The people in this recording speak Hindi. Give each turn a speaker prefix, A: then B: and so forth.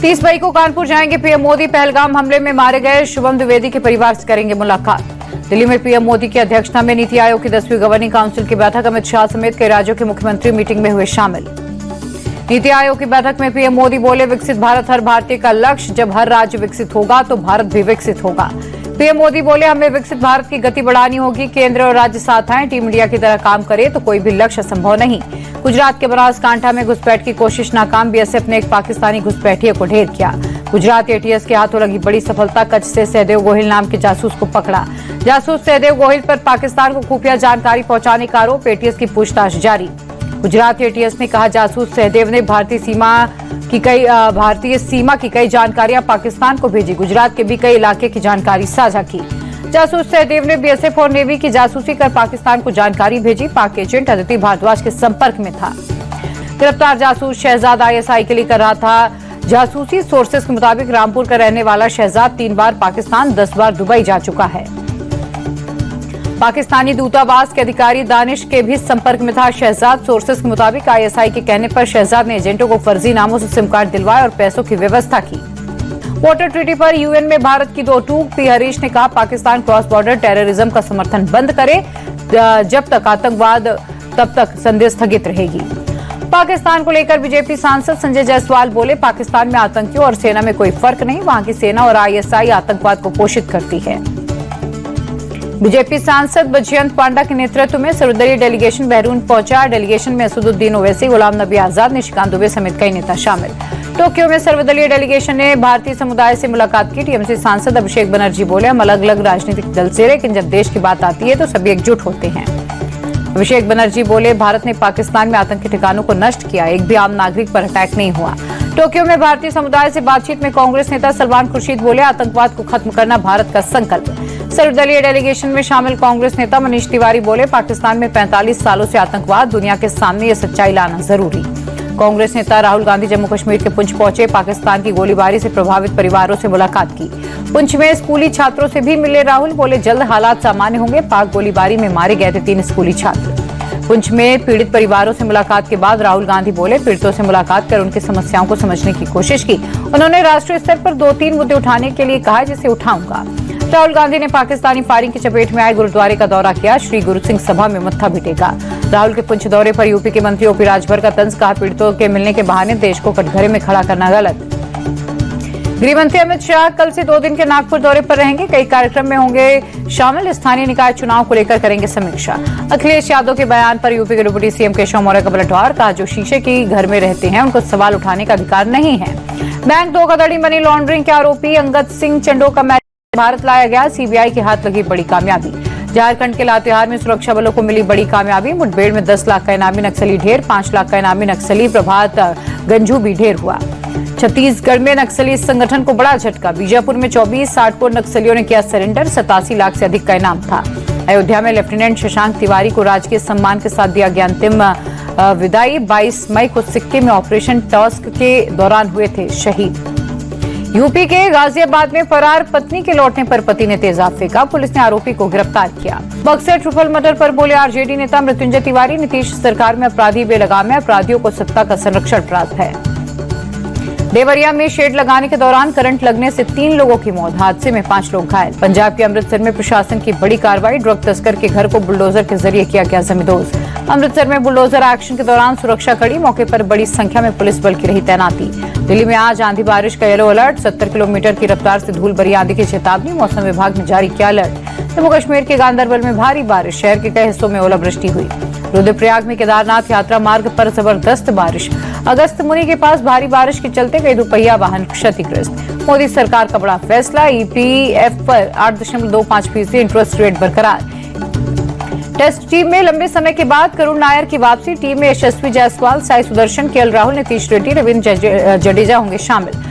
A: 30 मई को कानपुर जाएंगे पीएम मोदी। पहलगाम हमले में मारे गए शुभम द्विवेदी के परिवार से करेंगे मुलाकात। दिल्ली में पीएम मोदी की अध्यक्षता में नीति आयोग की 10वीं गवर्निंग काउंसिल की बैठक। अमित शाह समेत कई राज्यों के मुख्यमंत्री मीटिंग में हुए शामिल। नीति आयोग की बैठक में पीएम मोदी बोले, विकसित भारत हर भारतीय का लक्ष्य। जब हर राज्य विकसित होगा तो भारत भी विकसित होगा। पीएम मोदी बोले, हमें विकसित भारत की गति बढ़ानी होगी। केंद्र और राज्य साथ आए, टीम इंडिया की तरह काम करे तो कोई भी लक्ष्य असंभव नहीं। गुजरात के बनासकांठा में घुसपैठ की कोशिश नाकाम। बीएसएफ ने एक पाकिस्तानी घुसपैठिए को ढेर किया। गुजरात एटीएस के हाथों लगी बड़ी सफलता। कच्छ से सहदेव गोहिल नाम के जासूस को पकड़ा। जासूस सहदेव गोहिल पर पाकिस्तान को खुफिया जानकारी पहुंचाने का आरोप। एटीएस की पूछताछ जारी। गुजरात एटीएस ने कहा, जासूस सहदेव ने भारतीय सीमा की कई जानकारियां पाकिस्तान को भेजी। गुजरात के भी कई इलाके की जानकारी साझा की। जासूस सहदेव ने बीएसएफ और नेवी की जासूसी कर पाकिस्तान को जानकारी भेजी। पाक एजेंट अदिति भारद्वाज के संपर्क में था। गिरफ्तार जासूस शहजाद आईएसआई के लिए कर रहा था जासूसी। सोर्सेस के मुताबिक रामपुर का रहने वाला शहजाद 3 बार पाकिस्तान, 10 बार दुबई जा चुका है। पाकिस्तानी दूतावास के अधिकारी दानिश के भी संपर्क में था शहजाद। सोर्सेस के मुताबिक आईएसआई के कहने पर शहजाद ने एजेंटों को फर्जी नामों से सिम कार्ड दिलवाए और पैसों की व्यवस्था की। वाटर ट्रीटी पर यूएन में भारत की दो टूक। पी हरीश ने कहा, पाकिस्तान क्रॉस बॉर्डर टेररिज्म का समर्थन बंद करे। जब तक आतंकवाद तब तक संधि स्थगित रहेगी। पाकिस्तान को लेकर बीजेपी सांसद संजय जायसवाल बोले, पाकिस्तान में आतंकियों और सेना में कोई फर्क नहीं। वहां की सेना और आईएसआई आतंकवाद को पोषित करती है। बीजेपी सांसद बजयंत पांडा के नेतृत्व में सर्वदलीय डेलीगेशन बहरीन पहुंचा। डेलीगेशन में असदुद्दीन ओवैसी, गुलाम नबी आजाद, निशिकांत दुबे समेत कई नेता शामिल। टोक्यो में सर्वदलीय डेलीगेशन ने भारतीय समुदाय से मुलाकात की। टीएमसी सांसद अभिषेक बनर्जी बोले, हम अलग अलग राजनीतिक दल से, लेकिन जब देश की बात आती है तो सभी एकजुट होते हैं। अभिषेक बनर्जी बोले, भारत ने पाकिस्तान में आतंकी ठिकानों को नष्ट किया, एक भी आम नागरिक पर अटैक नहीं हुआ। टोक्यो में भारतीय समुदाय से बातचीत में कांग्रेस नेता सलमान खुर्शीद बोले, आतंकवाद को खत्म करना भारत का संकल्प। सर्वदलीय डेलीगेशन में शामिल कांग्रेस नेता मनीष तिवारी बोले, पाकिस्तान में 45 सालों से आतंकवाद, दुनिया के सामने ये सच्चाई लाना जरूरी। कांग्रेस नेता राहुल गांधी जम्मू कश्मीर के पुंछ पहुंचे। पाकिस्तान की गोलीबारी से प्रभावित परिवारों से मुलाकात की। पुंछ में स्कूली छात्रों से भी मिले राहुल। बोले, जल्द हालात सामान्य होंगे। पाक गोलीबारी में मारे गए थे 3 स्कूली छात्र। पुंछ में पीड़ित परिवारों से मुलाकात के बाद राहुल गांधी बोले, पीड़ितों से मुलाकात कर उनकी समस्याओं को समझने की कोशिश की। उन्होंने राष्ट्रीय स्तर पर 2-3 मुद्दे उठाने के लिए कहा, जिसे उठाऊंगा। राहुल गांधी ने पाकिस्तानी फायरिंग की चपेट में आए गुरुद्वारे का दौरा किया। श्री गुरु सिंह सभा में मत्था भी टेका। राहुल के पुंछ दौरे पर यूपी के मंत्री ओपी राजभर का तंज। कहा, पीड़ितों के मिलने के बहाने देश को कटघरे में खड़ा करना गलत। गृहमंत्री अमित शाह कल से 2 दिन के नागपुर दौरे पर रहेंगे। कई कार्यक्रम में होंगे शामिल। स्थानीय निकाय चुनाव को लेकर करेंगे समीक्षा। अखिलेश यादव के बयान पर यूपी के डिप्टी सीएम केशव मौर्य का पलटवार। कहा, जो शीशे की घर में रहते हैं उनको सवाल उठाने का अधिकार नहीं है। बैंक धोखाधड़ी मनी लॉन्ड्रिंग के आरोपी अंगद सिंह चंडो का भारत लाया गया। सीबीआई के हाथ लगी बड़ी कामयाबी। झारखंड के लातेहार में सुरक्षा बलों को मिली बड़ी कामयाबी। मुठभेड़ में 10 लाख का इनामी नक्सली ढेर। 5 लाख का इनामी नक्सली प्रभात गंजू भी ढेर हुआ। छत्तीसगढ़ में नक्सली संगठन को बड़ा झटका। बीजापुर में 24 साठपुर नक्सलियों ने किया सरेंडर। 87 लाख से अधिक का इनाम था। अयोध्या में लेफ्टिनेंट शशांक तिवारी को राजकीय सम्मान के साथ दिया गया अंतिम विदाई। 22 मई को सिक्किम में ऑपरेशन टॉस्क के दौरान हुए थे शहीद। यूपी के गाजियाबाद में फरार पत्नी के लौटने पर पति ने तेजाब फेंका। पुलिस ने आरोपी को गिरफ्तार किया। बक्सर ट्रिपल मर्डर पर बोले आरजेडी नेता मृत्युंजय तिवारी, नीतीश सरकार में अपराधी बेलगाम है। अपराधियों को सत्ता का संरक्षण प्राप्त है। देवरिया में शेड लगाने के दौरान करंट लगने से 3 लोगों की मौत। हादसे में 5 लोग घायल। पंजाब के अमृतसर में प्रशासन की बड़ी कार्रवाई। ड्रग तस्कर के घर को बुलडोजर के जरिए किया गया जमींदोज। अमृतसर में बुलडोजर एक्शन के दौरान सुरक्षा कड़ी। मौके पर बड़ी संख्या में पुलिस बल की रही तैनाती। दिल्ली में आज आंधी बारिश का येलो अलर्ट। 70 किलोमीटर की रफ्तार से धूल भरी आंधी की चेतावनी। मौसम विभाग ने जारी किया अलर्ट। जम्मू कश्मीर के गांदरबल में भारी बारिश। शहर के कई हिस्सों में ओलावृष्टि हुई। रुद्रप्रयाग में केदारनाथ यात्रा मार्ग पर जबरदस्त बारिश। अगस्त मुनि के पास भारी बारिश के चलते कई दोपहिया वाहन क्षतिग्रस्त। मोदी सरकार का बड़ा फैसला। ईपीएफ पर 8.25% इंटरेस्ट रेट बरकरार। टेस्ट टीम में लंबे समय के बाद करुण नायर की वापसी। टीम में यशस्वी जायसवाल, साई सुदर्शन, केएल राहुल, नीतीश रेड्डी, रविंद्र जडेजा होंगे शामिल।